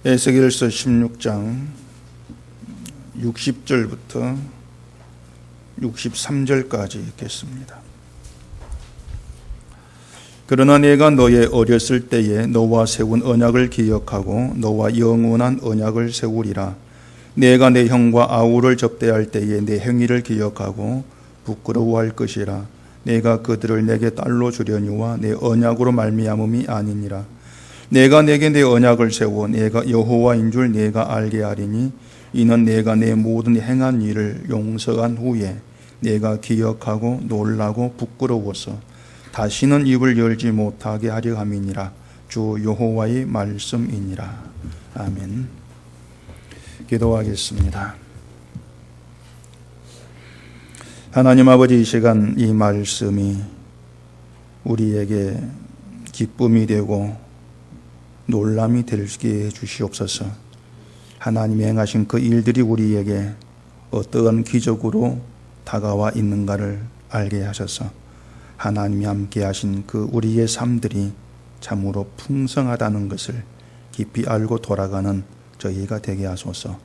에스겔서 16장 60절부터 63절까지 읽겠습니다. 그러나 내가 너의 어렸을 때에 너와 세운 언약을 기억하고 너와 영원한 언약을 세우리라. 내가 내 형과 아우를 접대할 때에 내 행위를 기억하고 부끄러워할 것이라. 내가 그들을 내게 딸로 주려니와 내 언약으로 말미암음이 아니니라. 내가 내게 내 언약을 세워 내가 여호와인 줄 내가 알게 하리니 이는 내가 내 모든 행한 일을 용서한 후에 내가 기억하고 놀라고 부끄러워서 다시는 입을 열지 못하게 하려 함이니라. 주 여호와의 말씀이니라. 아멘. 기도하겠습니다. 하나님 아버지, 이 시간 이 말씀이 우리에게 기쁨이 되고 놀람이 되게 해주시옵소서. 하나님이 행하신 그 일들이 우리에게 어떠한 기적으로 다가와 있는가를 알게 하셔서 하나님이 함께 하신 그 우리의 삶들이 참으로 풍성하다는 것을 깊이 알고 돌아가는 저희가 되게 하소서.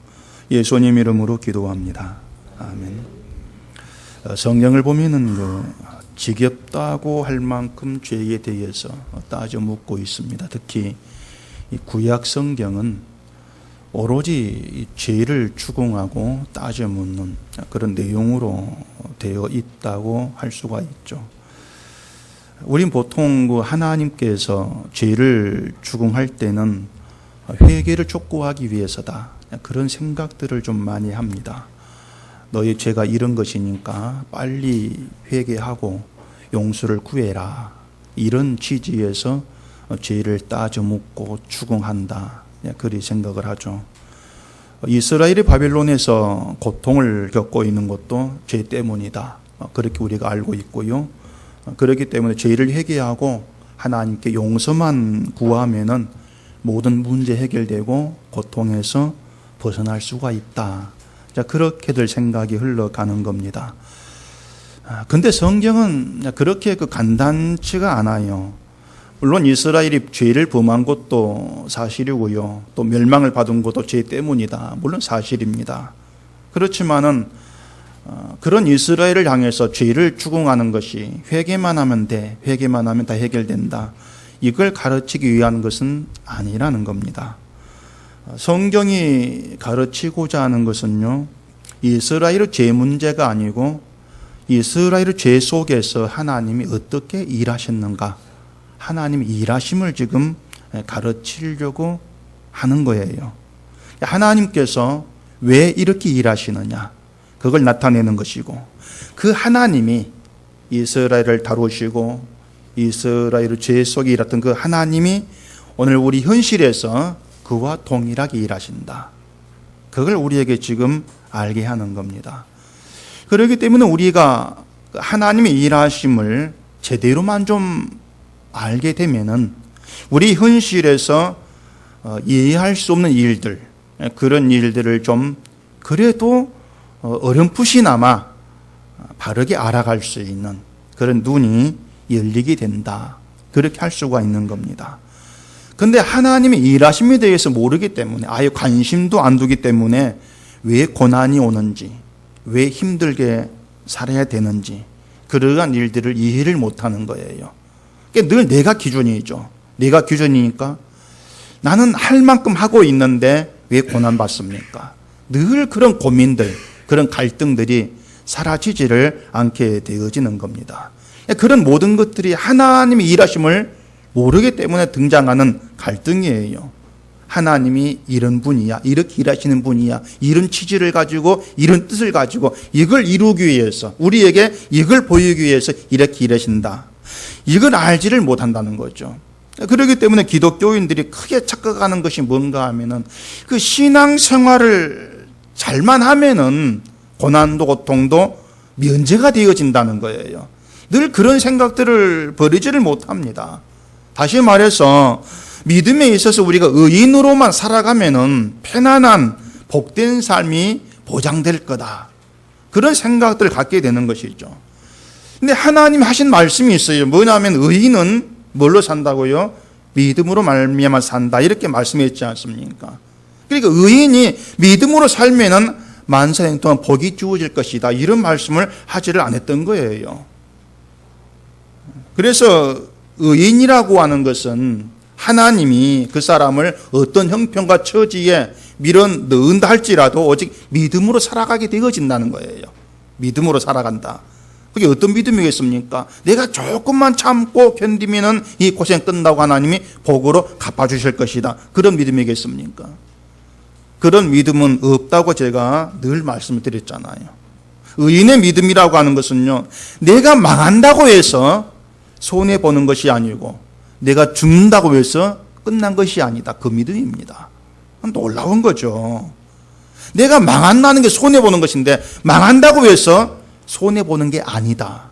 예수님 이름으로 기도합니다. 아멘. 성경을 보면은 지겹다고 할 만큼 죄에 대해서 따져 묻고 있습니다. 특히 이 구약 성경은 오로지 죄를 추궁하고 따져 묻는 그런 내용으로 되어 있다고 할 수가 있죠. 우린 보통 하나님께서 죄를 추궁할 때는 회개를 촉구하기 위해서다, 그런 생각들을 좀 많이 합니다. 너의 죄가 이런 것이니까 빨리 회개하고 용서를 구해라, 이런 취지에서 죄를 따져 묻고 추궁한다, 그리 생각을 하죠. 이스라엘이 바벨론에서 고통을 겪고 있는 것도 죄 때문이다, 그렇게 우리가 알고 있고요. 그렇기 때문에 죄를 회개하고 하나님께 용서만 구하면은 모든 문제 해결되고 고통에서 벗어날 수가 있다, 그렇게들 생각이 흘러가는 겁니다. 근데 성경은 그렇게 간단치가 않아요. 물론 이스라엘이 죄를 범한 것도 사실이고요, 또 멸망을 받은 것도 죄 때문이다, 물론 사실입니다. 그렇지만은 그런 이스라엘을 향해서 죄를 추궁하는 것이 회개만 하면 돼, 회개만 하면 다 해결된다, 이걸 가르치기 위한 것은 아니라는 겁니다. 성경이 가르치고자 하는 것은요, 이스라엘의 죄 문제가 아니고 이스라엘의 죄 속에서 하나님이 어떻게 일하셨는가, 하나님의 일하심을 지금 가르치려고 하는 거예요. 하나님께서 왜 이렇게 일하시느냐, 그걸 나타내는 것이고, 그 하나님이 이스라엘을 다루시고 이스라엘의 죄 속에 일했던 그 하나님이 오늘 우리 현실에서 그와 동일하게 일하신다, 그걸 우리에게 지금 알게 하는 겁니다. 그렇기 때문에 우리가 하나님의 일하심을 제대로만 좀 알게 되면은 우리 현실에서 이해할 수 없는 일들, 그런 일들을 좀 그래도 어렴풋이나마 바르게 알아갈 수 있는 그런 눈이 열리게 된다, 그렇게 할 수가 있는 겁니다. 근데 하나님의 일하심에 대해서 모르기 때문에, 아예 관심도 안 두기 때문에 왜 고난이 오는지, 왜 힘들게 살아야 되는지, 그러한 일들을 이해를 못하는 거예요. 늘 내가 기준이죠. 내가 기준이니까 나는 할 만큼 하고 있는데 왜 고난받습니까? 늘 그런 고민들, 그런 갈등들이 사라지지를 않게 되어지는 겁니다. 그런 모든 것들이 하나님의 일하심을 모르기 때문에 등장하는 갈등이에요. 하나님이 이런 분이야, 이렇게 일하시는 분이야, 이런 취지를 가지고 이런 뜻을 가지고 이걸 이루기 위해서, 우리에게 이걸 보이기 위해서 이렇게 일하신다, 이걸 알지를 못한다는 거죠. 그렇기 때문에 기독교인들이 크게 착각하는 것이 뭔가 하면은 그 신앙생활을 잘만 하면은 고난도 고통도 면제가 되어진다는 거예요. 늘 그런 생각들을 버리지를 못합니다. 다시 말해서 믿음에 있어서 우리가 의인으로만 살아가면은 편안한 복된 삶이 보장될 거다, 그런 생각들을 갖게 되는 것이죠. 근데 하나님 하신 말씀이 있어요. 뭐냐면 의인은 뭘로 산다고요? 믿음으로 말미암아 산다 이렇게 말씀했지 않습니까? 그러니까 의인이 믿음으로 살면은 만사형 동안 복이 주어질 것이다 이런 말씀을 하지를 않았던 거예요. 그래서 의인이라고 하는 것은 하나님이 그 사람을 어떤 형편과 처지에 밀어 넣은다 할지라도 오직 믿음으로 살아가게 되어진다는 거예요. 믿음으로 살아간다. 그게 어떤 믿음이겠습니까? 내가 조금만 참고 견디면은 이 고생 끝나고 하나님이 복으로 갚아주실 것이다. 그런 믿음이겠습니까? 그런 믿음은 없다고 제가 늘 말씀을 드렸잖아요. 의인의 믿음이라고 하는 것은요, 내가 망한다고 해서 손해보는 것이 아니고 내가 죽는다고 해서 끝난 것이 아니다. 그 믿음입니다. 놀라운 거죠. 내가 망한다는 게 손해보는 것인데 망한다고 해서 손해보는 게 아니다.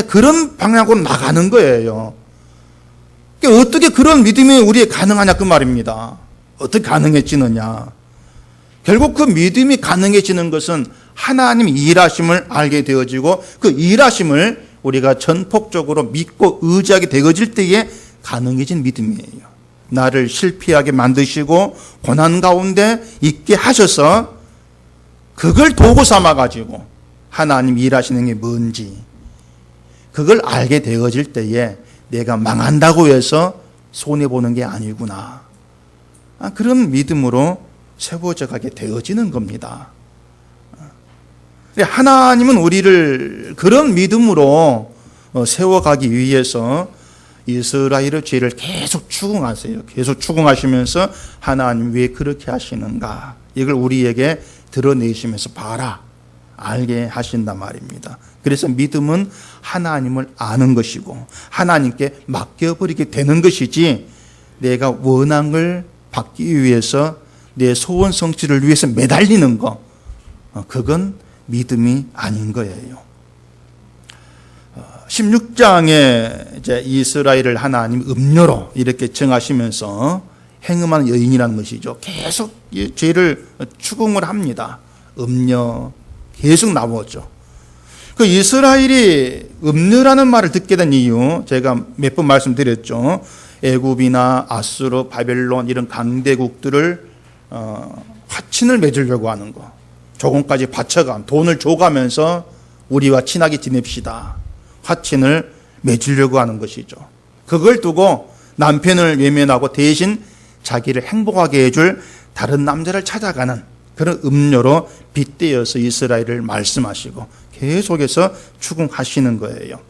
그런 방향으로 나가는 거예요. 어떻게 그런 믿음이 우리에 가능하냐 그 말입니다. 어떻게 가능해지느냐. 결국 그 믿음이 가능해지는 것은 하나님 일하심을 알게 되어지고 그 일하심을 우리가 전폭적으로 믿고 의지하게 되어질 때에 가능해진 믿음이에요. 나를 실패하게 만드시고 고난 가운데 있게 하셔서 그걸 도구 삼아가지고 하나님 일하시는 게 뭔지 그걸 알게 되어질 때에 내가 망한다고 해서 손해보는 게 아니구나. 그런 믿음으로 세워져 가게 되어지는 겁니다. 하나님은 우리를 그런 믿음으로 세워가기 위해서 이스라엘의 죄를 계속 추궁하세요. 계속 추궁하시면서 하나님 왜 그렇게 하시는가 이걸 우리에게 드러내시면서 봐라 알게 하신단 말입니다. 그래서 믿음은 하나님을 아는 것이고 하나님께 맡겨버리게 되는 것이지 내가 원한 걸 받기 위해서 내 소원 성취를 위해서 매달리는 거 그건 믿음이 아닌 거예요. 16장에 이제 이스라엘을 하나님 음녀로 이렇게 정하시면서 행음하는 여인이라는 것이죠. 계속 죄를 추궁을 합니다. 음녀 계속 나오죠. 그 이스라엘이 음녀라는 말을 듣게 된 이유 제가 몇 번 말씀드렸죠. 애굽이나 아수르, 바벨론 이런 강대국들을 화친을 맺으려고 하는 거. 조금까지 바쳐간 돈을 줘가면서 우리와 친하게 지냅시다. 화친을 맺으려고 하는 것이죠. 그걸 두고 남편을 외면하고 대신 자기를 행복하게 해줄 다른 남자를 찾아가는 그런 음료로 빗대어서 이스라엘을 말씀하시고 계속해서 추궁하시는 거예요.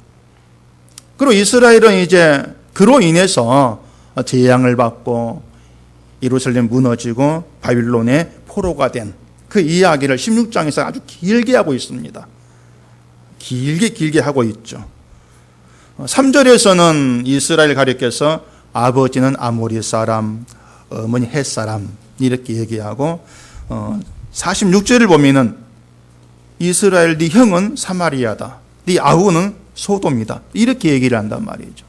그리고 이스라엘은 이제 그로 인해서 재앙을 받고 예루살렘 무너지고 바빌론의 포로가 된 그 이야기를 16장에서 아주 길게 하고 있습니다. 길게 하고 있죠. 3절에서는 이스라엘 가리켜서 아버지는 아모리 사람, 어머니 헷 사람 이렇게 얘기하고 46절을 보면은 이스라엘 네 형은 사마리아다. 네 아우는 소돔이다. 이렇게 얘기를 한단 말이죠.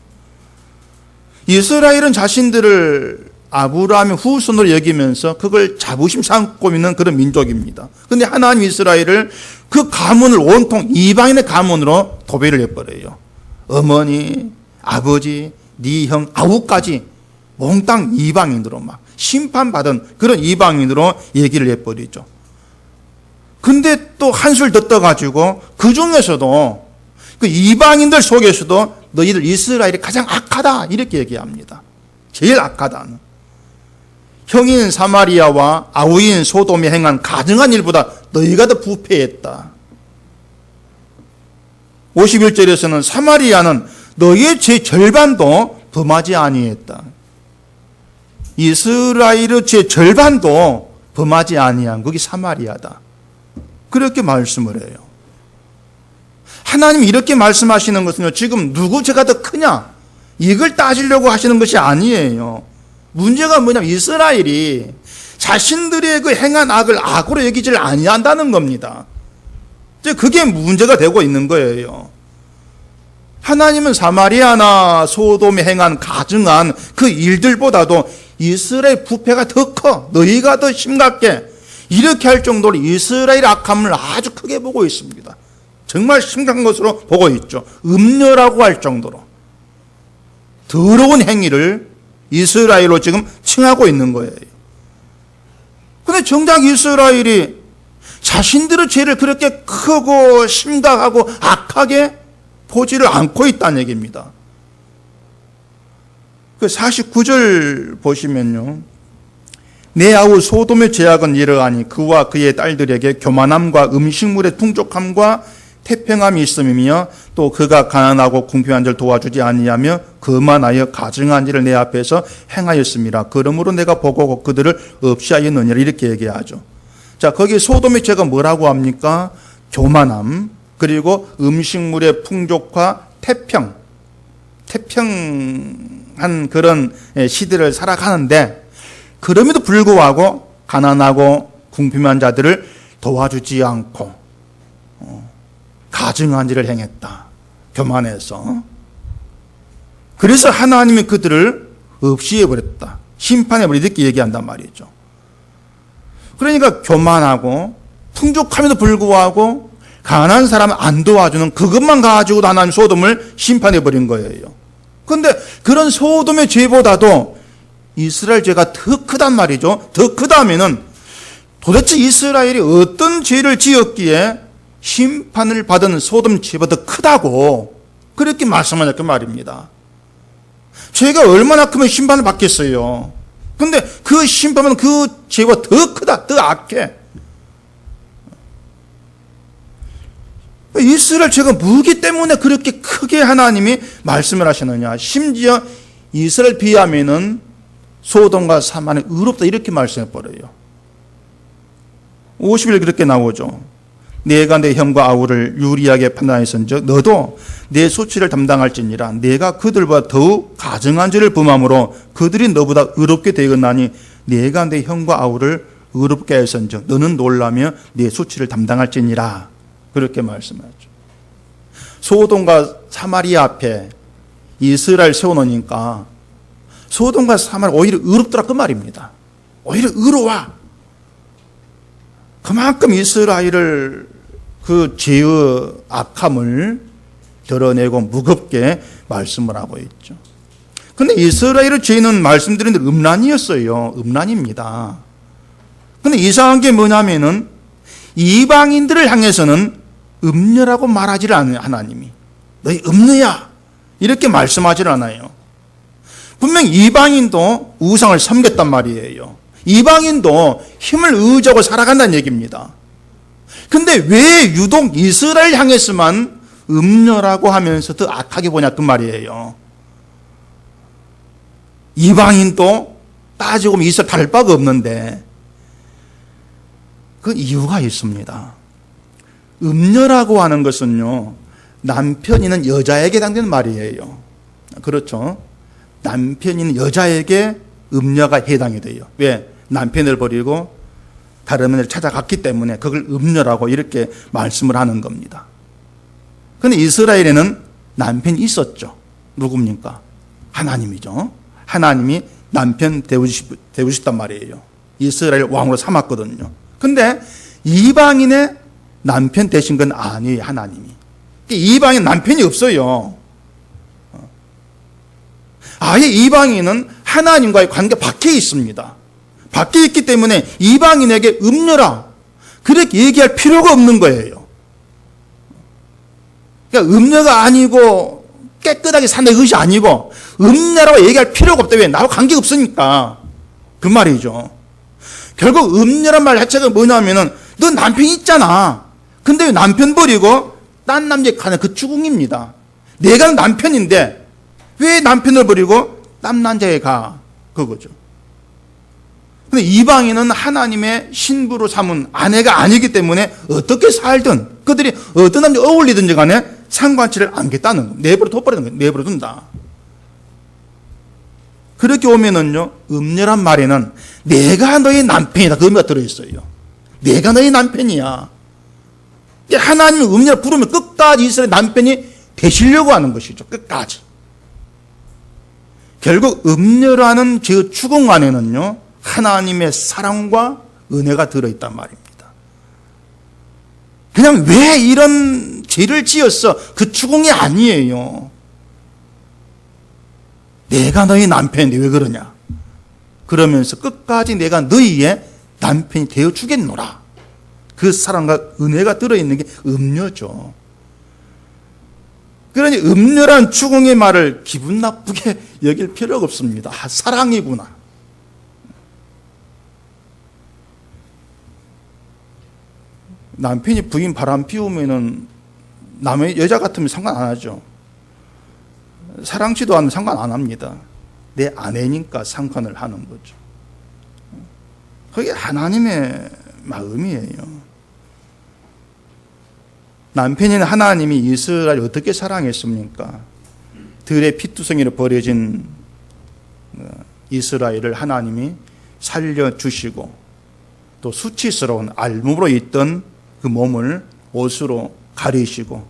이스라엘은 자신들을 아브라함의 후손으로 여기면서 그걸 자부심 삼고 있는 그런 민족입니다. 그런데 하나님 이스라엘을 그 가문을 온통 이방인의 가문으로 도배를 해버려요. 어머니, 아버지, 네 형, 아우까지 몽땅 이방인으로 막 심판받은 그런 이방인으로 얘기를 해버리죠. 근데 또 한술 더 떠가지고 그 중에서도 그 이방인들 속에서도 너희들 이스라엘이 가장 악하다 이렇게 얘기합니다. 제일 악하다는. 형인 사마리아와 아우인 소돔이 행한 가증한 일보다 너희가 더 부패했다. 51절에서는 사마리아는 너희의 죄 절반도 범하지 아니했다. 이스라엘의 죄 절반도 범하지 아니한 그게 사마리아다. 그렇게 말씀을 해요. 하나님이 이렇게 말씀하시는 것은요, 지금 누구 죄가 더 크냐 이걸 따지려고 하시는 것이 아니에요. 문제가 뭐냐면 이스라엘이 자신들의 그 행한 악을 악으로 여기질 아니한다는 겁니다. 그게 문제가 되고 있는 거예요. 하나님은 사마리아나 소돔에 행한 가증한 그 일들보다도 이스라엘 부패가 더 커, 너희가 더 심각해, 이렇게 할 정도로 이스라엘 악함을 아주 크게 보고 있습니다. 정말 심각한 것으로 보고 있죠. 음녀라고 할 정도로 더러운 행위를 이스라엘로 지금 칭하고 있는 거예요. 근데 정작 이스라엘이 자신들의 죄를 그렇게 크고 심각하고 악하게 보지를 않고 있다는 얘기입니다. 그 49절 보시면요. 내 아우 소돔의 죄악은 이러하니 그와 그의 딸들에게 교만함과 음식물의 풍족함과 태평함이 있음이며 또 그가 가난하고 궁핍한 자를 도와주지 아니하며 거만하여 가증한 일을 내 앞에서 행하였습니다. 그러므로 내가 보고 그들을 없이 하였느니라 이렇게 얘기하죠. 자, 거기 소돔의 죄가 뭐라고 합니까? 교만함, 그리고 음식물의 풍족과 태평한 그런 시대를 살아가는데 그럼에도 불구하고 가난하고 궁핍한 자들을 도와주지 않고 가증한 일을 행했다. 교만해서. 그래서 하나님이 그들을 없이 해버렸다. 심판해버리다 이렇게 얘기한단 말이죠. 그러니까 교만하고 풍족함에도 불구하고 가난한 사람을 안 도와주는 그것만 가지고도 하나님 소돔을 심판해버린 거예요. 그런데 그런 소돔의 죄보다도 이스라엘 죄가 더 크단 말이죠. 더 크다면은 도대체 이스라엘이 어떤 죄를 지었기에 심판을 받은 소돔 죄보다 크다고 그렇게 말씀하냐 그 말입니다. 죄가 얼마나 크면 심판을 받겠어요. 근데 그 심판은 그 죄가 더 크다, 더 악해. 이스라엘 죄가 뭐기 때문에 그렇게 크게 하나님이 말씀을 하시느냐. 심지어 이스라엘 비하면은 소돔과 사마는 의롭다 이렇게 말씀해버려요. 50일 그렇게 나오죠. 내가 내 형과 아우를 유리하게 판단했은즉 너도 내 수치를 담당할지니라. 내가 그들보다 더욱 가증한 죄를 범함으로 그들이 너보다 의롭게 되겠나니 내가 내 형과 아우를 의롭게 했은즉 너는 놀라며 내 수치를 담당할지니라. 그렇게 말씀하죠. 소돔과 사마리아 앞에 이스라엘 세워놓으니까 소돔과 사마리아 오히려 의롭더라 그 말입니다. 오히려 의로워. 그만큼 이스라엘을 그 죄의 악함을 드러내고 무겁게 말씀을 하고 있죠. 그런데 이스라엘의 죄는 말씀드린 대로 음란이었어요. 음란입니다. 그런데 이상한 게 뭐냐면은 이방인들을 향해서는 음녀라고 말하지를 않아요. 하나님이 너희 음녀야 이렇게 말씀하지를 않아요. 분명 이방인도 우상을 섬겼단 말이에요. 이방인도 힘을 의지하고 살아간다는 얘기입니다. 근데 왜 유독 이스라엘 향해서만 음녀라고 하면서 더 악하게 보냐 그 말이에요. 이방인도 따지고 보면 이스라엘 다를 바가 없는데 그 이유가 있습니다. 음녀라고 하는 것은요, 남편이는 여자에게 해당되는 말이에요. 그렇죠. 남편이는 여자에게 음녀가 해당이 돼요. 왜? 남편을 버리고 다른 분을 찾아갔기 때문에 그걸 음녀라고 이렇게 말씀을 하는 겁니다. 그런데 이스라엘에는 남편이 있었죠. 누굽니까? 하나님이죠. 하나님이 남편 되우셨단 말이에요. 이스라엘 왕으로 삼았거든요. 근데 이방인의 남편 되신 건 아니에요. 하나님이. 이방인 남편이 없어요. 아예 이방인은 하나님과의 관계 밖에 있습니다. 밖에 있기 때문에 이방인에게 음녀라 그렇게 얘기할 필요가 없는 거예요. 그러니까 음녀가 아니고 깨끗하게 사는 것이 아니고 음녀라고 얘기할 필요가 없다. 왜? 나하고 관계가 없으니까. 그 말이죠. 결국 음녀란 말 자체가 뭐냐면은 너 남편 있잖아. 근데 왜 남편 버리고 딴 남자에 가는 그 추궁입니다. 내가 남편인데 왜 남편을 버리고 딴 남자에 가? 그거죠. 근데 이방인은 하나님의 신부로 삼은 아내가 아니기 때문에 어떻게 살든 그들이 어떤 남자 어울리든지 간에 상관치를 않겠다는 거. 내버려 둬버리는 거예요. 내버려 둔다. 그렇게 오면은요, 음녀란 말에는 내가 너의 남편이다. 그 의미가 들어있어요. 내가 너의 남편이야. 하나님이 음녀를 부르면 끝까지 이스라엘 남편이 되시려고 하는 것이죠. 끝까지. 결국 음녀라는 제 추궁 안에는요, 하나님의 사랑과 은혜가 들어있단 말입니다. 그냥 왜 이런 죄를 지었어? 그 추궁이 아니에요. 내가 너희 남편인데 왜 그러냐. 그러면서 끝까지 내가 너희의 남편이 되어 주겠노라. 그 사랑과 은혜가 들어있는 게 음녀죠. 그러니 음녀란 추궁의 말을 기분 나쁘게 여길 필요가 없습니다. 아, 사랑이구나. 남편이 부인 바람 피우면은 남의 여자 같으면 상관 안 하죠. 사랑치도 않으면 상관 안 합니다. 내 아내니까 상관을 하는 거죠. 그게 하나님의 마음이에요. 남편인 하나님이 이스라엘을 어떻게 사랑했습니까? 들의 피투성이로 버려진 이스라엘을 하나님이 살려주시고 또 수치스러운 알몸으로 있던 그 몸을 옷으로 가리시고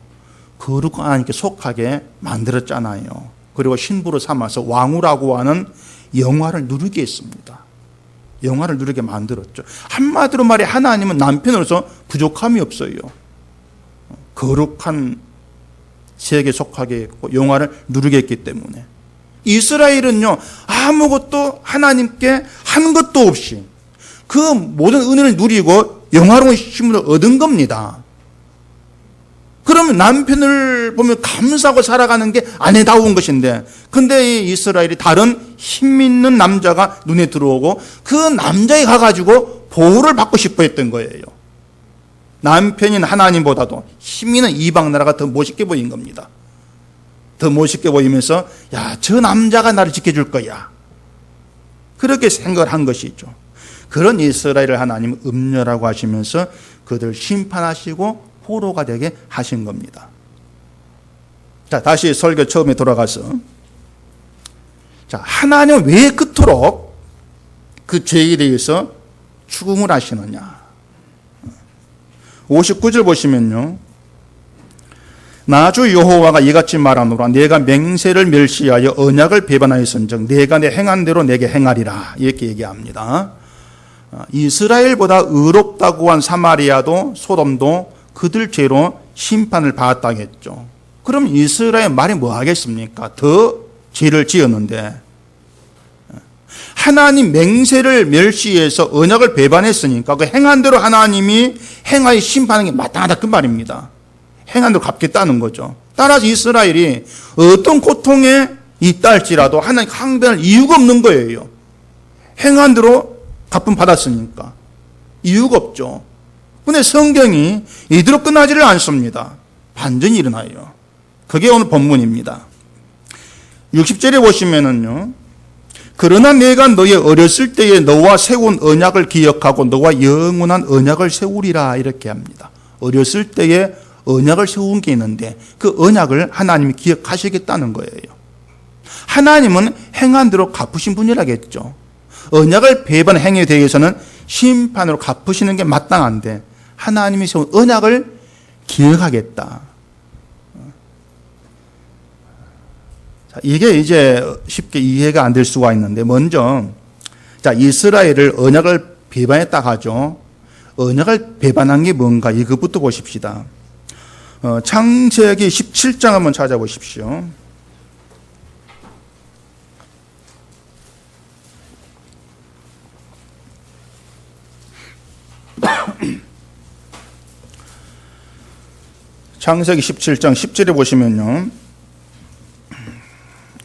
거룩한 하나님께 속하게 만들었잖아요. 그리고 신부로 삼아서 왕후라고 하는 영화를 누리게 했습니다. 영화를 누리게 만들었죠. 한마디로 말해 하나님은 남편으로서 부족함이 없어요. 거룩한 세계에 속하게 했고 영화를 누리게 했기 때문에. 이스라엘은요, 아무것도 하나님께 한 것도 없이 그 모든 은혜를 누리고 영화로운 힘을 얻은 겁니다. 그러면 남편을 보면 감사하고 살아가는 게 아내다운 것인데, 근데 이 이스라엘이 다른 힘 있는 남자가 눈에 들어오고 그 남자에 가가지고 보호를 받고 싶어 했던 거예요. 남편인 하나님보다도 힘 있는 이방 나라가 더 멋있게 보인 겁니다. 더 멋있게 보이면서 야, 저 남자가 나를 지켜줄 거야. 그렇게 생각을 한 것이죠. 그런 이스라엘을 하나님은 음녀라고 하시면서 그들 심판하시고 포로가 되게 하신 겁니다. 자, 다시 설교 처음에 돌아가서, 자, 하나님은 왜 그토록 그 죄에 대해서 추궁을 하시느냐. 59절 보시면요, 나주 여호와가 이같이 말하노라. 내가 맹세를 멸시하여 언약을 배반하였은즉 내가 내 행한 대로 내게 행하리라. 이렇게 얘기합니다. 이스라엘보다 의롭다고 한 사마리아도 소돔도 그들 죄로 심판을 받았다겠죠. 그럼 이스라엘 말이 뭐 하겠습니까? 더 죄를 지었는데. 하나님 맹세를 멸시해서 언약을 배반했으니까 그 행한 대로 하나님이 행하여 심판하는 게 마땅하다 그 말입니다. 행한 대로 갚겠다는 거죠. 따라서 이스라엘이 어떤 고통에 있다 할지라도 하나님 항변할 이유가 없는 거예요. 행한 대로 갚음 받았으니까 이유가 없죠. 근데 성경이 이대로 끝나지를 않습니다. 반전이 일어나요. 그게 오늘 본문입니다. 60절에 보시면은요, 그러나 내가 너의 어렸을 때에 너와 세운 언약을 기억하고 너와 영원한 언약을 세우리라. 이렇게 합니다. 어렸을 때에 언약을 세운 게 있는데 그 언약을 하나님이 기억하시겠다는 거예요. 하나님은 행한 대로 갚으신 분이라겠죠. 언약을 배반한 행위에 대해서는 심판으로 갚으시는 게 마땅한데 하나님이 세운 언약을 기억하겠다. 자, 이게 이제 쉽게 이해가 안 될 수가 있는데, 먼저, 자, 이스라엘을 언약을 배반했다 하죠. 언약을 배반한 게 뭔가, 이것부터 보십시다. 창세기 17장 한번 찾아보십시오. 창세기 17장 10절에 보시면요,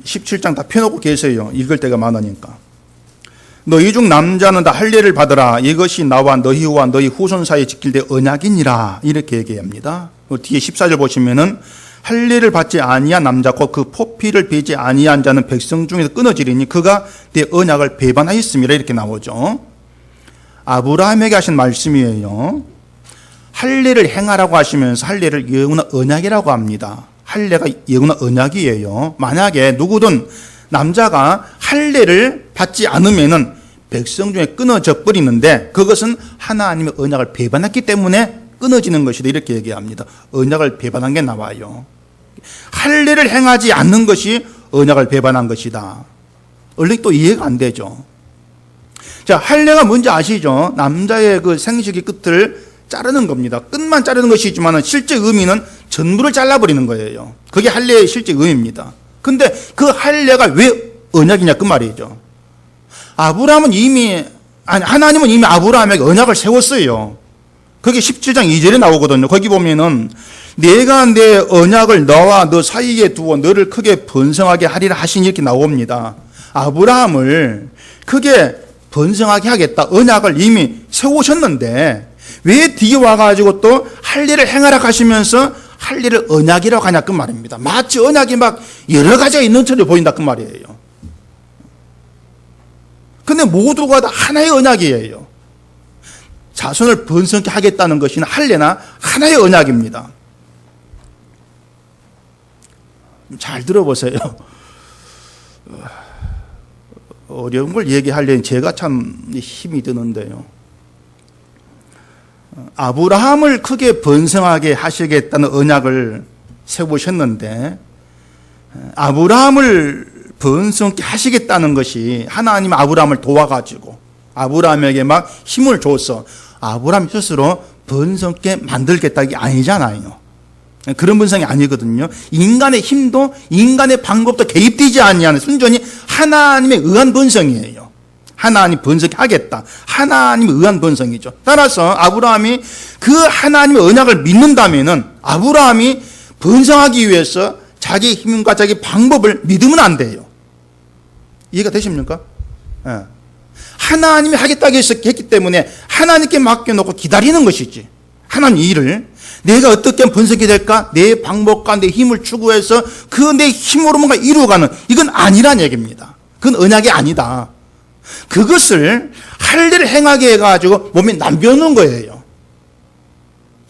17장 다 펴놓고 계세요. 읽을 때가 많으니까. 너희 중 남자는 다 할례를 받으라. 이것이 나와 너희와 너희 후손 사이에 지킬 때 언약이니라. 이렇게 얘기합니다. 뒤에 14절 보시면은 할례를 받지 아니한 남자 곧 그 포피를 베지 아니한 자는 백성 중에서 끊어지리니 그가 내 언약을 배반하였음이라. 이렇게 나오죠. 아브라함에게 하신 말씀이에요. 할례를 행하라고 하시면서 할례를 영원한 언약이라고 합니다. 할례가 영원한 언약이에요. 만약에 누구든 남자가 할례를 받지 않으면은 백성 중에 끊어져 버리는데 그것은 하나님의 언약을 배반했기 때문에 끊어지는 것이다. 이렇게 얘기합니다. 언약을 배반한 게 나와요. 할례를 행하지 않는 것이 언약을 배반한 것이다. 얼른 또 이해가 안 되죠. 자, 할례가 뭔지 아시죠? 남자의 그 생식의 끝을 자르는 겁니다. 끝만 자르는 것이지만 실제 의미는 전부를 잘라버리는 거예요. 그게 할례의 실제 의미입니다. 근데 그 할례가 왜 언약이냐 그 말이죠. 하나님은 이미 아브라함에게 언약을 세웠어요. 그게 17장 2절에 나오거든요. 거기 보면은 내가 내 언약을 너와 너 사이에 두어 너를 크게 번성하게 하리라 하시니 이렇게 나옵니다. 아브라함을 크게 번성하게 하겠다. 언약을 이미 세우셨는데 왜 뒤에 와가지고 또 할 일을 행하라 하시면서 할 일을 언약이라고 하냐 그 말입니다. 마치 언약이 막 여러 가지가 있는 것처럼 보인다 그 말이에요. 근데 모두가 다 하나의 언약이에요. 자손을 번성케 하겠다는 것이 할례나 하나의 언약입니다. 잘 들어보세요. 어려운 걸 얘기하려니 제가 참 힘이 드는데요. 아브라함을 크게 번성하게 하시겠다는 언약을 세우셨는데 아브라함을 번성케 하시겠다는 것이 하나님 아브라함을 도와가지고 아브라함에게 막 힘을 줘서 아브라함 스스로 번성케 만들겠다 이게 아니잖아요. 그런 번성이 아니거든요. 인간의 힘도 인간의 방법도 개입되지 아니하는 순전히 하나님에 의한 번성이에요. 하나님 번성케 하겠다. 하나님에 의한 번성이죠. 따라서 아브라함이 그 하나님의 언약을 믿는다면은 아브라함이 번성하기 위해서 자기 힘과 자기 방법을 믿으면 안 돼요. 이해가 되십니까? 예. 하나님이 하겠다고 했기 때문에 하나님께 맡겨놓고 기다리는 것이지. 하나님 일을 내가 어떻게 하면 번성이 될까? 내 방법과 내 힘을 추구해서 그 내 힘으로 뭔가 이루어가는 이건 아니란 얘기입니다. 그건 언약이 아니다. 그것을 할 일을 행하게 해가지고 몸에 남겨놓은 거예요.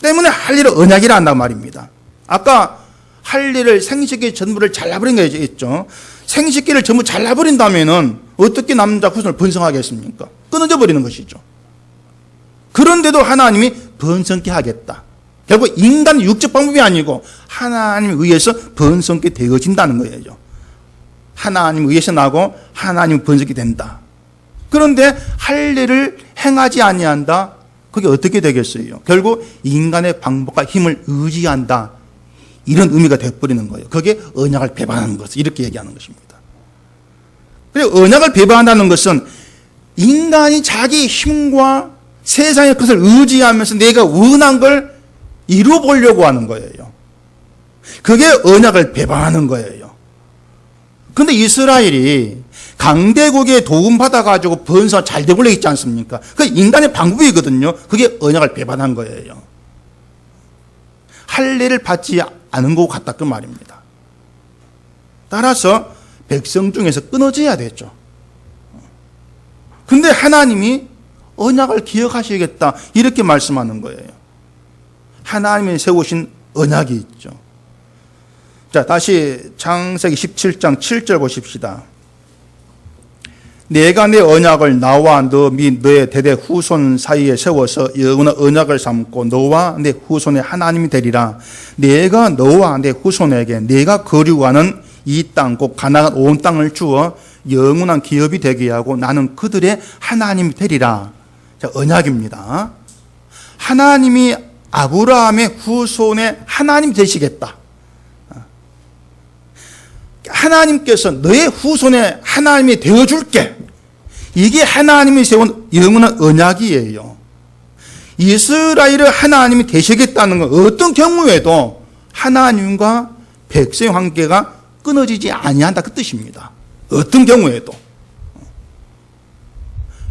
때문에 할 일을 언약이라 한단 말입니다. 아까 할 일을 생식기 전부를 잘라버린 거 있죠. 생식기를 전부 잘라버린다면은 어떻게 남자 후손을 번성하겠습니까? 끊어져 버리는 것이죠. 그런데도 하나님이 번성케 하겠다. 결국 인간의 육적 방법이 아니고 하나님에 의해서 번성케 되어진다는 거예요. 하나님에 의해서 나고 하나님 번성케 된다. 그런데 할 일을 행하지 아니한다. 그게 어떻게 되겠어요? 결국 인간의 방법과 힘을 의지한다. 이런 의미가 되어버리는 거예요. 그게 언약을 배반하는 것을 이렇게 얘기하는 것입니다. 그리고 언약을 배반한다는 것은 인간이 자기 힘과 세상의 것을 의지하면서 내가 원한 걸 이루어보려고 하는 거예요. 그게 언약을 배반하는 거예요. 그런데 이스라엘이 강대국의 도움받아가지고 번성 잘 되고 있지 않습니까? 그 인간의 방법이거든요. 그게 언약을 배반한 거예요. 할 일을 받지 않은 것 같다 그 말입니다. 따라서 백성 중에서 끊어져야 되죠. 근데 하나님이 언약을 기억하시겠다 이렇게 말씀하는 거예요. 하나님이 세우신 언약이 있죠. 자, 다시 창세기 17장 7절 보십시다. 내가 내 언약을 나와 너 및 너의 대대 후손 사이에 세워서 영원한 언약을 삼고 너와 내 후손의 하나님이 되리라. 내가 너와 내 후손에게 내가 거류하는 이 땅 곧 가나안 온 땅을 주어 영원한 기업이 되게 하고 나는 그들의 하나님이 되리라. 자, 언약입니다. 하나님이 아브라함의 후손의 하나님 되시겠다. 하나님께서 너의 후손의 하나님이 되어줄게. 이게 하나님이 세운 영원한 언약이에요. 이스라엘의 하나님이 되시겠다는 건 어떤 경우에도 하나님과 백성의 관계가 끊어지지 아니한다 그 뜻입니다. 어떤 경우에도.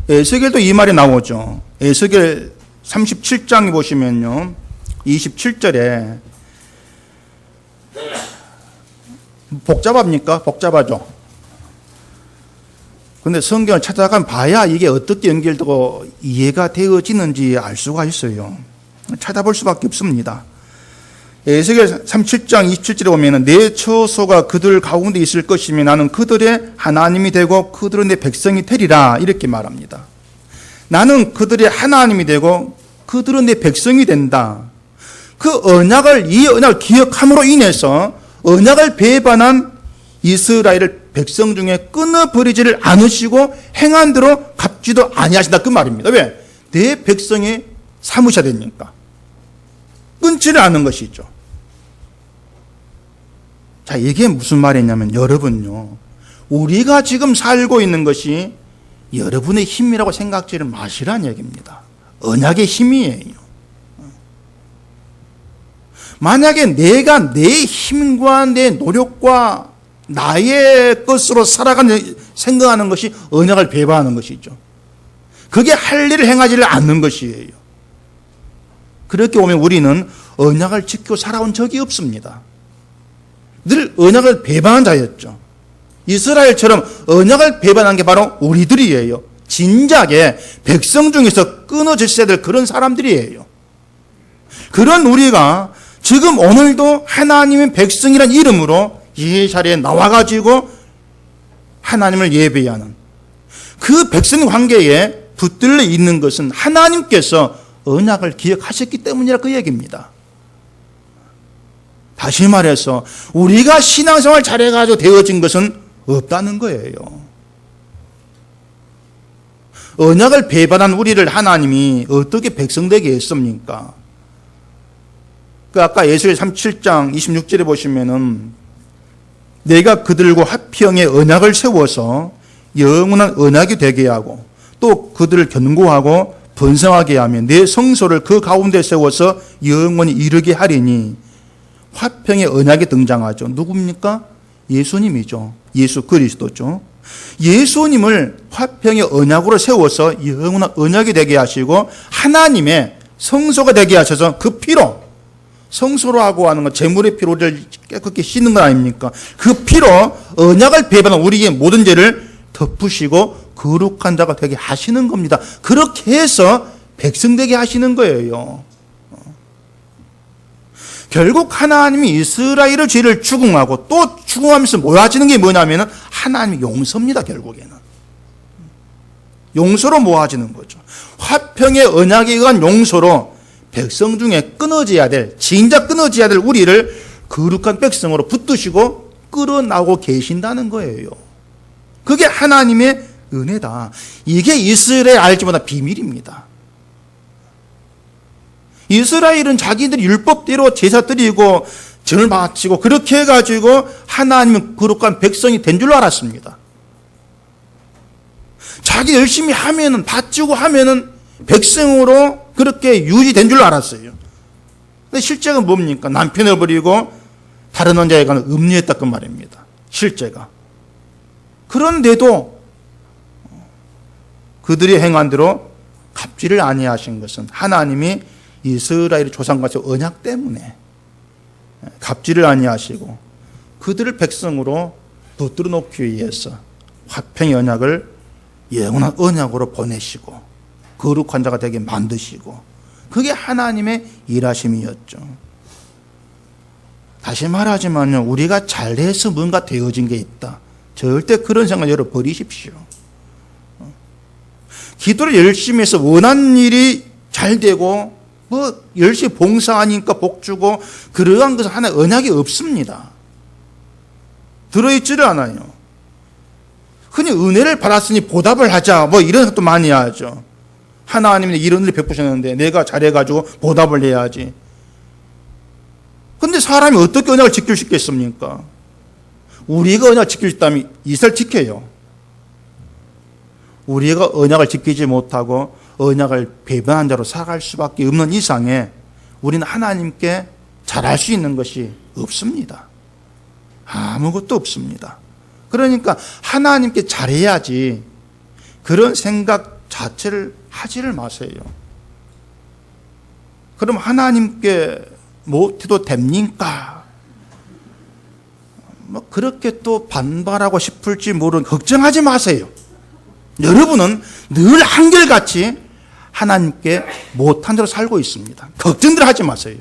에스겔도 이 말이 나오죠. 에스겔 37장에 보시면요. 27절에 복잡합니까? 복잡하죠. 근데 성경을 찾아가면 봐야 이게 어떻게 연결되고 이해가 되어지는지 알 수가 있어요. 찾아볼 수밖에 없습니다. 에스겔 37장 27절에 보면 내 처소가 그들 가운데 있을 것이며 나는 그들의 하나님이 되고 그들은 내 백성이 되리라 이렇게 말합니다. 나는 그들의 하나님이 되고 그들은 내 백성이 된다. 그 이 언약을 기억함으로 인해서 언약을 배반한 이스라엘을 백성 중에 끊어버리지를 않으시고 행한 대로 갚지도 아니하신다 그 말입니다. 왜? 내 백성이 삼으셔야 되니까. 끊지를 않는 것이죠. 자, 이게 무슨 말이냐면 여러분요. 우리가 지금 살고 있는 것이 여러분의 힘이라고 생각지를 마시라는 얘기입니다. 언약의 힘이에요. 만약에 내가 내 힘과 내 노력과 나의 것으로 살아가는 생각하는 것이 언약을 배반하는 것이죠. 그게 할 일을 행하지를 않는 것이에요. 그렇게 보면 우리는 언약을 지키고 살아온 적이 없습니다. 늘 언약을 배반한 자였죠. 이스라엘처럼 언약을 배반한 게 바로 우리들이에요. 진작에 백성 중에서 끊어졌어야 될 그런 사람들이에요. 그런 우리가 지금 오늘도 하나님의 백성이란 이름으로 이 자리에 나와가지고 하나님을 예배하는 그 백성 관계에 붙들려 있는 것은 하나님께서 언약을 기억하셨기 때문이라 그 얘기입니다. 다시 말해서 우리가 신앙생활 잘해가지고 되어진 것은 없다는 거예요. 언약을 배반한 우리를 하나님이 어떻게 백성되게 했습니까? 아까 예수의 37장 26절에 보시면은 내가 그들과 화평의 언약을 세워서 영원한 언약이 되게 하고 또 그들을 견고하고 번성하게 하며 내 성소를 그 가운데 세워서 영원히 이르게 하리니 화평의 언약이 등장하죠. 누굽니까? 예수님이죠. 예수 그리스도죠. 예수님을 화평의 언약으로 세워서 영원한 언약이 되게 하시고 하나님의 성소가 되게 하셔서 그 피로 성소로 하고 하는 건 제물의 피로 우리를 깨끗이 씻는 건 아닙니까? 그 피로 언약을 배반한 우리의 모든 죄를 덮으시고 거룩한 자가 되게 하시는 겁니다. 그렇게 해서 백성 되게 하시는 거예요. 결국 하나님이 이스라엘의 죄를 추궁하고 또 추궁하면서 모아지는 게 뭐냐면 하나님의 용서입니다. 결국에는 용서로 모아지는 거죠. 화평의 언약에 의한 용서로 백성 중에 끊어져야 될, 진짜 끊어져야 될 우리를 거룩한 백성으로 붙드시고 끌어나오고 계신다는 거예요. 그게 하나님의 은혜다. 이게 이스라엘 알지 못한 비밀입니다. 이스라엘은 자기들이 율법대로 제사 드리고 전을 바치고 그렇게 해가지고 하나님은 거룩한 백성이 된 줄 알았습니다. 자기 열심히 하면은 바치고 하면은 백성으로 그렇게 유지된 줄 알았어요. 근데 실제가 뭡니까? 남편을 버리고 다른 원자에 가는 음녀했다 그 말입니다. 실제가. 그런데도 그들이 행한 대로 갚지를 아니하신 것은 하나님이 이스라엘 조상과의 언약 때문에 갚지를 아니하시고 그들을 백성으로 붙들어 놓기 위해서 화평의 언약을 영원한 언약으로 보내시고 거룩한 자가 되게 만드시고 그게 하나님의 일하심이었죠. 다시 말하지만요, 우리가 잘해서 뭔가 되어진 게 있다. 절대 그런 생각 열어 버리십시오. 기도를 열심히 해서 원하는 일이 잘 되고 뭐 열심히 봉사하니까 복 주고 그러한 것은 하나의 언약이 없습니다. 들어있지를 않아요. 흔히 은혜를 받았으니 보답을 하자 뭐 이런 것도 많이 하죠. 하나님이 이런 일을 베푸셨는데 내가 잘해가지고 보답을 해야지. 근데 사람이 어떻게 언약을 지킬 수 있겠습니까? 우리가 언약을 지킬 수 있다면 이스라엘 지켜요. 우리가 언약을 지키지 못하고 언약을 배반한 자로 살아갈 수밖에 없는 이상에 우리는 하나님께 잘할 수 있는 것이 없습니다. 아무것도 없습니다. 그러니까 하나님께 잘해야지 그런 생각 자체를 하지를 마세요. 그럼 하나님께 못해도 됩니까? 뭐 그렇게 또 반발하고 싶을지 모르는 걱정하지 마세요. 여러분은 늘 한결같이 하나님께 못한 대로 살고 있습니다. 걱정들 하지 마세요.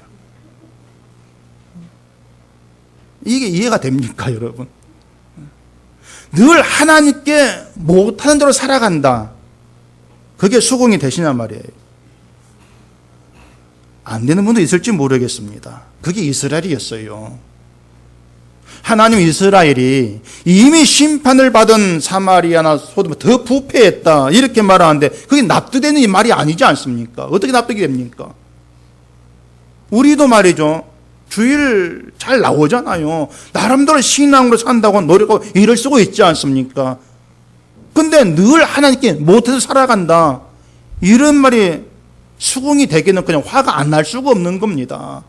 이게 이해가 됩니까, 여러분? 늘 하나님께 못하는 대로 살아간다. 그게 수긍이 되시냐 말이에요. 안 되는 분도 있을지 모르겠습니다. 그게 이스라엘이었어요. 하나님 이스라엘이 이미 심판을 받은 사마리아나 소돔 더 부패했다 이렇게 말하는데 그게 납득되는 이 말이 아니지 않습니까? 어떻게 납득이 됩니까? 우리도 말이죠. 주일 잘 나오잖아요. 나름대로 신앙으로 산다고 노력하고 일을 쓰고 있지 않습니까? 근데 늘 하나님께 못해서 살아간다. 이런 말이 수긍이 되기는 그냥 화가 안 날 수가 없는 겁니다.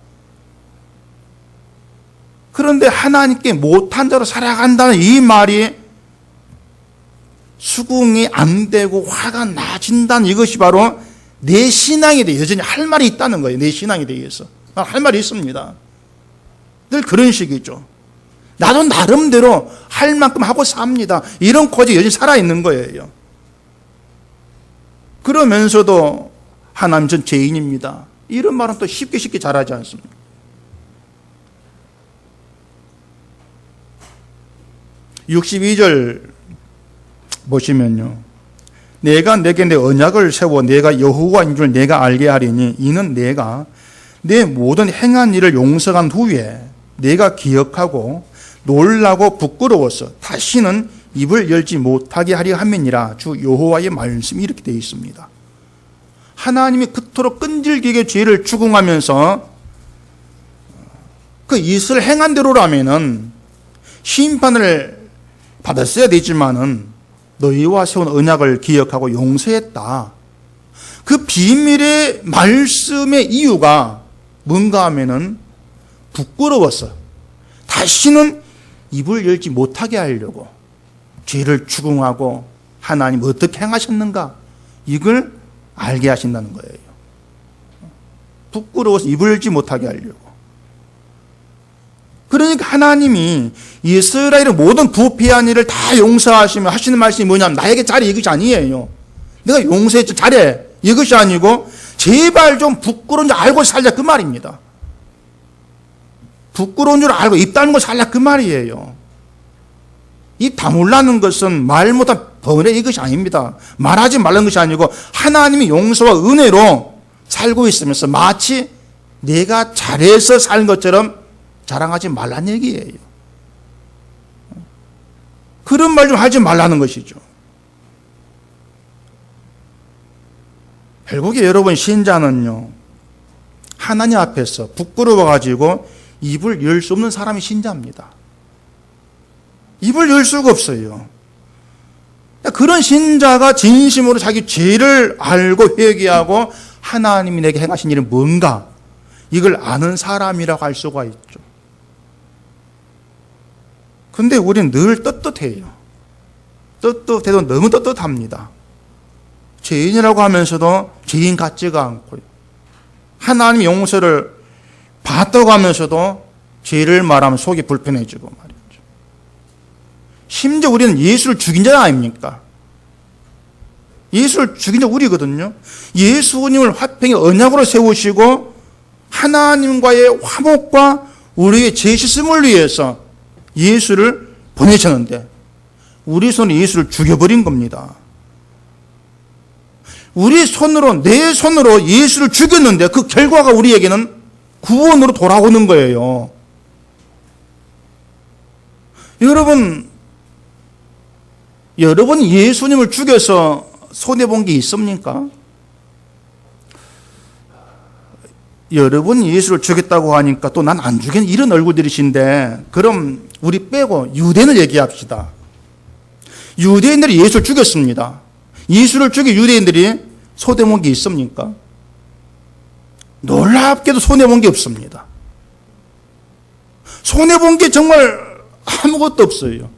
그런데 하나님께 못한 자로 살아간다는 이 말이 수긍이 안 되고 화가 나진다는 이것이 바로 내 신앙에 대해 여전히 할 말이 있다는 거예요. 내 신앙에 대해서. 할 말이 있습니다. 늘 그런 식이죠. 나도 나름대로 할 만큼 하고 삽니다. 이런 고집이 여전히 살아있는 거예요. 그러면서도 하나님 전 죄인입니다. 이런 말은 또 쉽게 잘하지 않습니다. (62절) 보시면요. 내가 내게 내 언약을 세워 내가 여호와인 줄 내가 알게 하리니 이는 내가 내 모든 행한 일을 용서한 후에 내가 기억하고 놀라고 부끄러워서 다시는 입을 열지 못하게 하려 함이니라. 주 여호와의 말씀이 이렇게 되어 있습니다. 하나님이 그토록 끈질기게 죄를 추궁하면서 그 이슬 행한 대로라면은 심판을 받았어야 되지만은 너희와 세운 언약을 기억하고 용서했다. 그 비밀의 말씀의 이유가 뭔가 하면은 부끄러워서 다시는 입을 열지 못하게 하려고 죄를 추궁하고 하나님 어떻게 행하셨는가 이걸 알게 하신다는 거예요. 부끄러워서 입을 열지 못하게 하려고. 그러니까 하나님이 이스라엘의 모든 부패한 일을 다 용서하시며 하시는 말씀이 뭐냐면 나에게 잘해 이것이 아니에요. 내가 용서했지 잘해 이것이 아니고 제발 좀 부끄러운 줄 알고 살자 그 말입니다. 부끄러운 줄 알고 입 닫는 거 살자 그 말이에요. 입 다물라는 것은 말 못한 번외 이것이 아닙니다. 말하지 말라는 것이 아니고 하나님이 용서와 은혜로 살고 있으면서 마치 내가 잘해서 살 것처럼 자랑하지 말라는 얘기예요. 그런 말 좀 하지 말라는 것이죠. 결국에 여러분 신자는요 하나님 앞에서 부끄러워가지고 입을 열 수 없는 사람이 신자입니다. 입을 열 수가 없어요. 그런 신자가 진심으로 자기 죄를 알고 회개하고 하나님이 내게 행하신 일은 뭔가 이걸 아는 사람이라고 할 수가 있죠. 근데 우리는 늘 떳떳해요. 떳떳해도 너무 떳떳합니다. 죄인이라고 하면서도 죄인 같지가 않고요. 하나님의 용서를 받다고 하면서도 죄를 말하면 속이 불편해지고 말이죠. 심지어 우리는 예수를 죽인 자 아닙니까? 예수를 죽인 자 우리거든요. 예수님을 화평의 언약으로 세우시고 하나님과의 화목과 우리의 죄 씻음을 위해서 예수를 보내셨는데 우리 손에 예수를 죽여버린 겁니다. 우리 손으로 내 손으로 예수를 죽였는데 그 결과가 우리에게는 구원으로 돌아오는 거예요. 여러분 예수님을 죽여서 손해본 게 있습니까? 여러분 예수를 죽였다고 하니까 또 난 안 죽인 이런 얼굴들이신데 그럼 우리 빼고 유대인을 얘기합시다. 유대인들이 예수를 죽였습니다. 예수를 죽인 유대인들이 손해본 게 있습니까? 놀랍게도 손해본 게 없습니다. 손해본 게 정말 아무것도 없어요.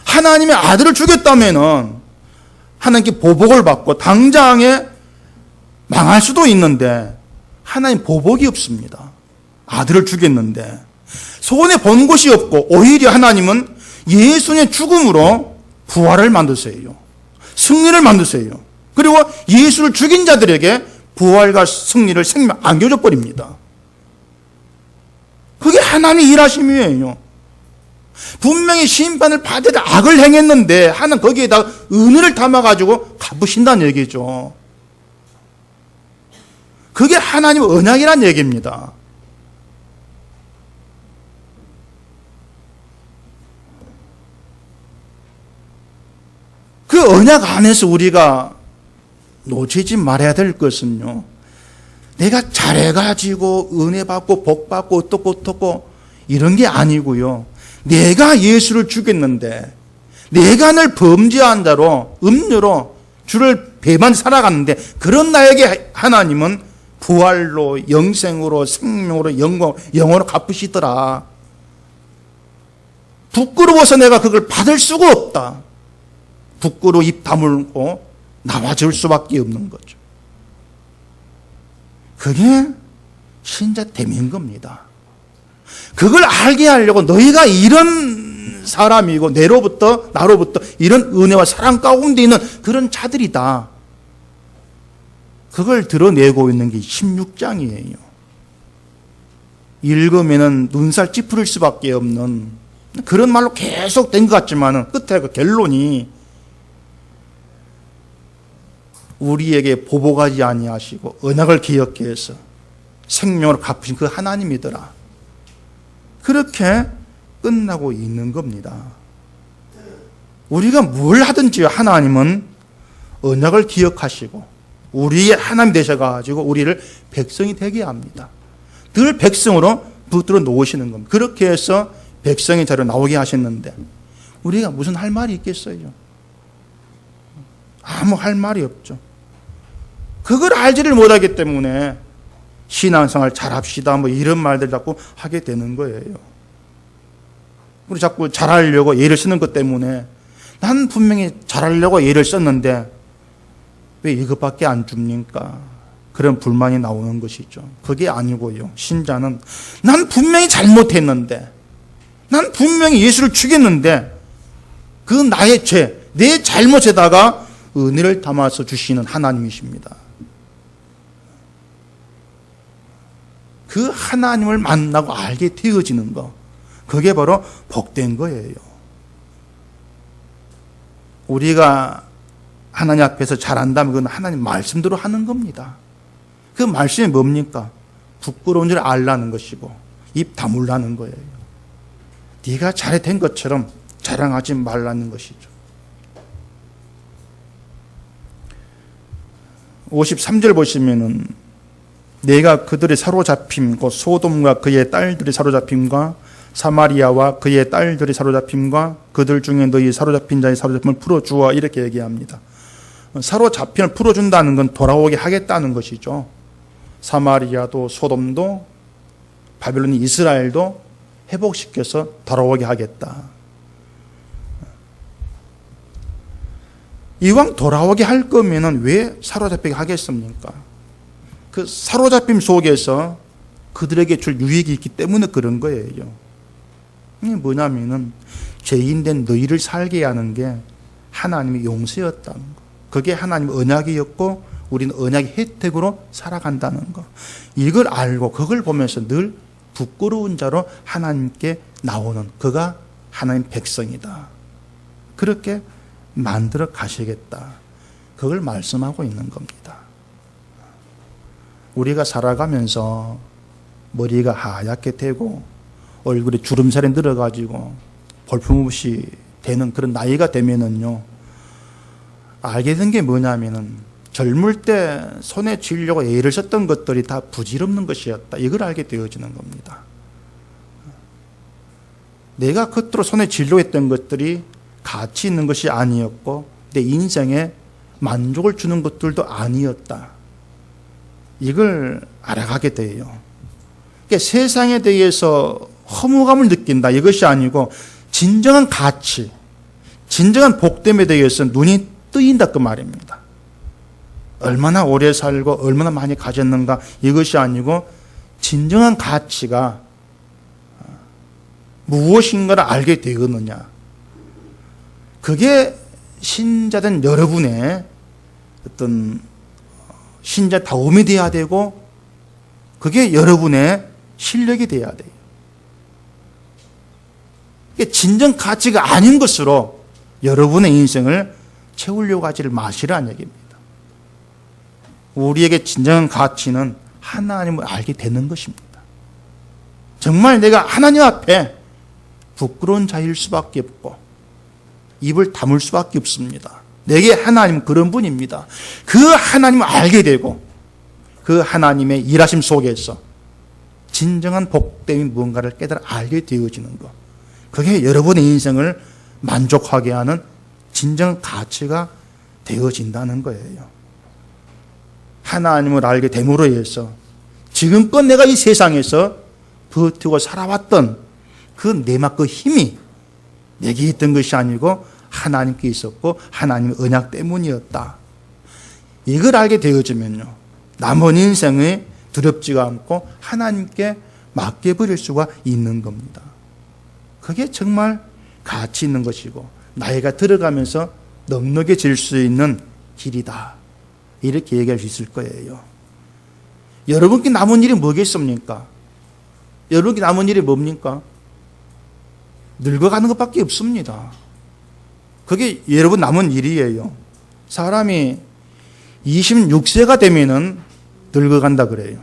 하나님의 아들을 죽였다면은 하나님께 보복을 받고 당장에 망할 수도 있는데 하나님 보복이 없습니다. 아들을 죽였는데 손해본 것이 없고 오히려 하나님은 예수님의 죽음으로 부활을 만드세요. 승리를 만드세요. 그리고 예수를 죽인 자들에게 부활과 승리를 생명 안겨줘 버립니다. 그게 하나님의 일하심이에요. 분명히 심판을 받을 악을 행했는데 하나님 거기에다 은혜를 담아가지고 갚으신다는 얘기죠. 그게 하나님의 언약이란 얘기입니다. 그 언약 안에서 우리가 놓치지 말아야 될 것은요, 내가 잘해가지고 은혜 받고 복 받고 어떻고 이런 게 아니고요. 내가 예수를 죽였는데, 내가 늘 범죄한 자로 음료로 주를 배만 살아갔는데, 그런 나에게 하나님은 부활로 영생으로 생명으로 영원으로 갚으시더라. 부끄러워서 내가 그걸 받을 수가 없다. 부끄러워 입 다물고 나와줄 수밖에 없는 거죠. 그게 신자됨인 겁니다. 그걸 알게 하려고 너희가 이런 사람이고 나로부터 이런 은혜와 사랑 가운데 있는 그런 자들이다. 그걸 드러내고 있는 게 16장이에요. 읽으면 눈살 찌푸릴 수밖에 없는 그런 말로 계속 된 것 같지만 끝에 그 결론이 우리에게 보복하지 아니하시고 언약을 기억케 해서 생명으로 갚으신 그 하나님이더라. 그렇게 끝나고 있는 겁니다. 우리가 뭘 하든지 하나님은 언약을 기억하시고 우리의 하나님 되셔가지고 우리를 백성이 되게 합니다. 늘 백성으로 붙들어 놓으시는 겁니다. 그렇게 해서 백성의 자리로 나오게 하셨는데 우리가 무슨 할 말이 있겠어요? 아무 할 말이 없죠. 그걸 알지를 못하기 때문에 신앙생활 잘합시다 뭐 이런 말들 자꾸 하게 되는 거예요. 우리 자꾸 잘하려고 예를 쓰는 것 때문에 난 분명히 잘하려고 예를 썼는데 왜 이것밖에 안 줍니까? 그런 불만이 나오는 것이죠. 그게 아니고요. 신자는 난 분명히 잘못했는데, 난 분명히 예수를 죽였는데 그 나의 죄, 내 잘못에다가 은혜를 담아서 주시는 하나님이십니다. 그 하나님을 만나고 알게 되어지는 거, 그게 바로 복된 거예요. 우리가 하나님 앞에서 잘한다면 그건 하나님 말씀대로 하는 겁니다. 그 말씀이 뭡니까? 부끄러운 줄 알라는 것이고 입 다물라는 거예요. 네가 잘된 것처럼 자랑하지 말라는 것이죠. 53절 보시면은 내가 그들의 사로잡힘, 곧 소돔과 그의 딸들의 사로잡힘과 사마리아와 그의 딸들의 사로잡힘과 그들 중에 너희 사로잡힌 자의 사로잡힘을 풀어주어 이렇게 얘기합니다. 사로잡힘을 풀어준다는 건 돌아오게 하겠다는 것이죠. 사마리아도 소돔도 바벨론이 이스라엘도 회복시켜서 돌아오게 하겠다. 이왕 돌아오게 할 거면은 왜 사로잡히게 하겠습니까? 그 사로잡힘 속에서 그들에게 줄 유익이 있기 때문에 그런 거예요. 이게 뭐냐면은 죄인된 너희를 살게 하는 게 하나님의 용서였다는 거. 그게 하나님의 언약이었고 우리는 언약의 혜택으로 살아간다는 거. 이걸 알고 그걸 보면서 늘 부끄러운 자로 하나님께 나오는 그가 하나님 백성이다. 그렇게 만들어 가시겠다. 그걸 말씀하고 있는 겁니다. 우리가 살아가면서 머리가 하얗게 되고 얼굴에 주름살이 늘어가지고 볼품없이 되는 그런 나이가 되면은요, 알게 된 게 뭐냐면은 젊을 때 손에 쥐려고 애를 썼던 것들이 다 부질없는 것이었다. 이걸 알게 되어지는 겁니다. 내가 겉으로 손에 쥐려고 했던 것들이 가치 있는 것이 아니었고 내 인생에 만족을 주는 것들도 아니었다. 이걸 알아가게 돼요. 그러니까 세상에 대해서 허무감을 느낀다. 이것이 아니고 진정한 가치, 진정한 복됨에 대해서 눈이 뜨인다 그 말입니다. 얼마나 오래 살고 얼마나 많이 가졌는가 이것이 아니고 진정한 가치가 무엇인가를 알게 되겠느냐. 그게 신자된 여러분의 어떤 신자다움이 되어야 되고 그게 여러분의 실력이 되어야 돼요. 진정 가치가 아닌 것으로 여러분의 인생을 채우려고 하지를 마시라는 얘기입니다. 우리에게 진정한 가치는 하나님을 알게 되는 것입니다. 정말 내가 하나님 앞에 부끄러운 자일 수밖에 없고 입을 다물 수밖에 없습니다. 내게 하나님은 그런 분입니다. 그 하나님을 알게 되고 그 하나님의 일하심 속에서 진정한 복됨이 무언가를 깨달아 알게 되어지는 것. 그게 여러분의 인생을 만족하게 하는 진정한 가치가 되어진다는 거예요. 하나님을 알게 됨으로 해서 지금껏 내가 이 세상에서 버티고 살아왔던 그 내막 그 힘이 내게 있던 것이 아니고 하나님께 있었고 하나님의 언약 때문이었다. 이걸 알게 되어지면요, 남은 인생에 두렵지가 않고 하나님께 맡겨버릴 수가 있는 겁니다. 그게 정말 가치 있는 것이고 나이가 들어가면서 넉넉해질 수 있는 길이다. 이렇게 얘기할 수 있을 거예요. 여러분께 남은 일이 뭐겠습니까? 여러분께 남은 일이 뭡니까? 늙어가는 것밖에 없습니다. 그게 여러분 남은 일이에요. 사람이 26세가 되면은 늙어간다 그래요.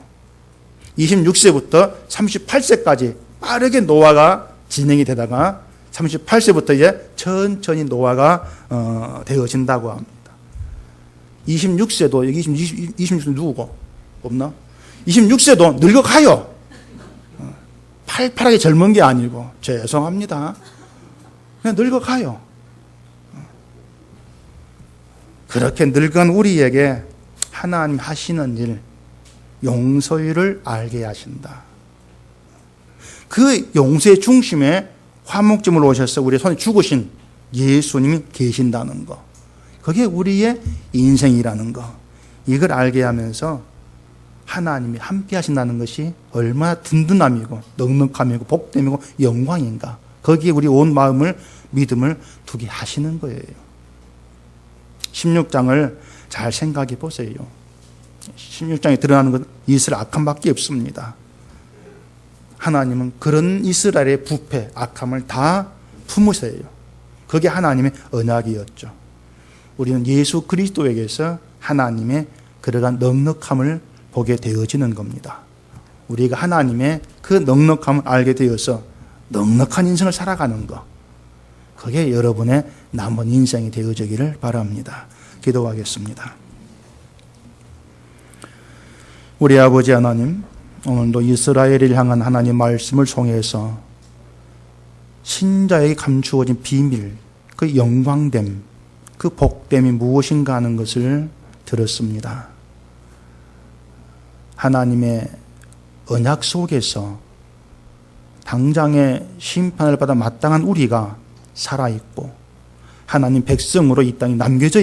26세부터 38세까지 빠르게 노화가 진행이 되다가 38세부터 이제 천천히 노화가 되어진다고 합니다. 26세도 여기 26세 누구고? 없나? 26세도 늙어가요. 팔팔하게 젊은 게 아니고 죄송합니다. 그냥 늙어가요. 그렇게 늙은 우리에게 하나님 하시는 일, 용서를 알게 하신다. 그 용서의 중심에 화목제물로 오셔서 우리 손에 죽으신 예수님이 계신다는 거. 그게 우리의 인생이라는 거. 이걸 알게 하면서 하나님이 함께 하신다는 것이 얼마나 든든함이고 넉넉함이고 복됨이고 영광인가. 거기에 우리 온 마음을 믿음을 두게 하시는 거예요. 16장을 잘 생각해 보세요. 16장에 드러나는 건 이스라엘 악함밖에 없습니다. 하나님은 그런 이스라엘의 부패, 악함을 다 품으세요. 그게 하나님의 언약이었죠. 우리는 예수 그리스도에게서 하나님의 그러한 넉넉함을 보게 되어지는 겁니다. 우리가 하나님의 그 넉넉함을 알게 되어서 넉넉한 인생을 살아가는 것, 그게 여러분의 남은 인생이 되어지기를 바랍니다. 기도하겠습니다. 우리 아버지 하나님, 오늘도 이스라엘을 향한 하나님 말씀을 통해서 신자에게 감추어진 비밀, 그 영광됨, 그 복됨이 무엇인가 하는 것을 들었습니다. 하나님의 언약 속에서 당장의 심판을 받아 마땅한 우리가 살아있고 하나님 백성으로 이 땅에 남겨져